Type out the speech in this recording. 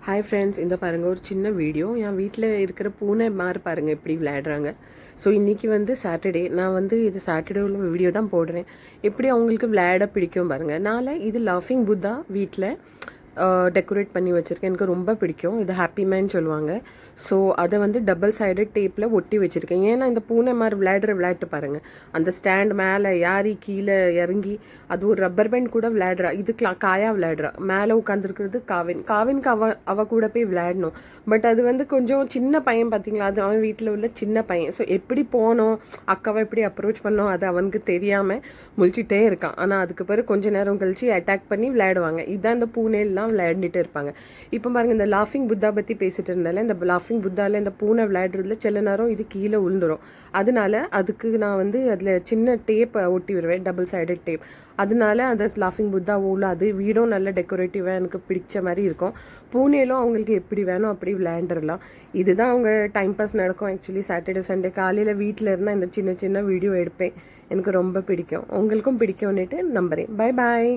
Hi friends, இந்த பாருங்கள் ஒரு சின்ன வீடியோ. என் வீட்டில் இருக்கிற பூனை மாதிரி பாருங்கள் எப்படி விளையாடுறாங்க. ஸோ இன்றைக்கி வந்து சாட்டர்டே. நான் வந்து இது சாட்டர்டே உள்ள வீடியோ தான் போடுறேன். எப்படி அவங்களுக்கு விளையாட பிடிக்கும் பாருங்கள். நான் இது லாஃபிங் புத்தா வீட்டில் டெக்கரேட் பண்ணி வச்சுருக்கேன். எனக்கு ரொம்ப பிடிக்கும். இது ஹாப்பி மேன் சொல்லுவாங்க. ஸோ அதை வந்து டபுள் சைடட் டேப்பில் ஒட்டி வச்சுருக்கேன். ஏன்னா இந்த பூனை மாதிரி விளையாட்டு பாருங்கள். அந்த ஸ்டாண்ட் மேலே யாரி கீழே இறங்கி அது ஒரு ரப்பர் பேண்ட் கூட விளையாடுறா. இது காயா விளையாடுறா. மேலே உட்காந்துருக்கிறது காவினுக்கு அவ கூட போய் விளையாடணும். பட் அது வந்து கொஞ்சம் சின்ன பையன் பார்த்தீங்களா, அது அவன் வீட்டில் உள்ள சின்ன பையன். ஸோ எப்படி போனோம், அக்காவை எப்படி அப்ரோச் பண்ணோம் அது அவனுக்கு தெரியாமல் முழிச்சிட்டே இருக்கான். ஆனால் அதுக்கு பிறகு கொஞ்ச நேரம் கழிச்சு அட்டாக் பண்ணி விளையாடுவாங்க. இதுதான் இந்த பூனையெல்லாம் விளையாடிட்டு இருப்பாங்க. இப்போ பாருங்கள், இந்த லாஃபிங் புத்தா பற்றி பேசிட்டு இருந்தால, இந்த லாஃபிங் புத்தாவில் இந்த பூனை விளையாடுறதுல சில நேரம் இது கீழே விழுந்துடும். அதனால அதுக்கு நான் வந்து அதில் சின்ன டேப்பை ஒட்டி விடுவேன், டபுள் சைடட் டேப். அதனால அந்த லாஃபிங் புத்தா உள்ள அது வீடும் நல்ல டெக்கரேட்டிவாக எனக்கு பிடிச்ச மாதிரி இருக்கும். பூனேலும் அவங்களுக்கு எப்படி வேணும் அப்படி விளையாண்டுடலாம். இதுதான் அவங்க டைம் பாஸ் நடக்கும். ஆக்சுவலி சாட்டர்டே சண்டே காலையில் வீட்டில் இருந்தால் இந்த சின்ன சின்ன வீடியோ எடுப்பேன். எனக்கு ரொம்ப பிடிக்கும். உங்களுக்கும் பிடிக்கும்னுட்டு நம்புகிறேன். Bye bye.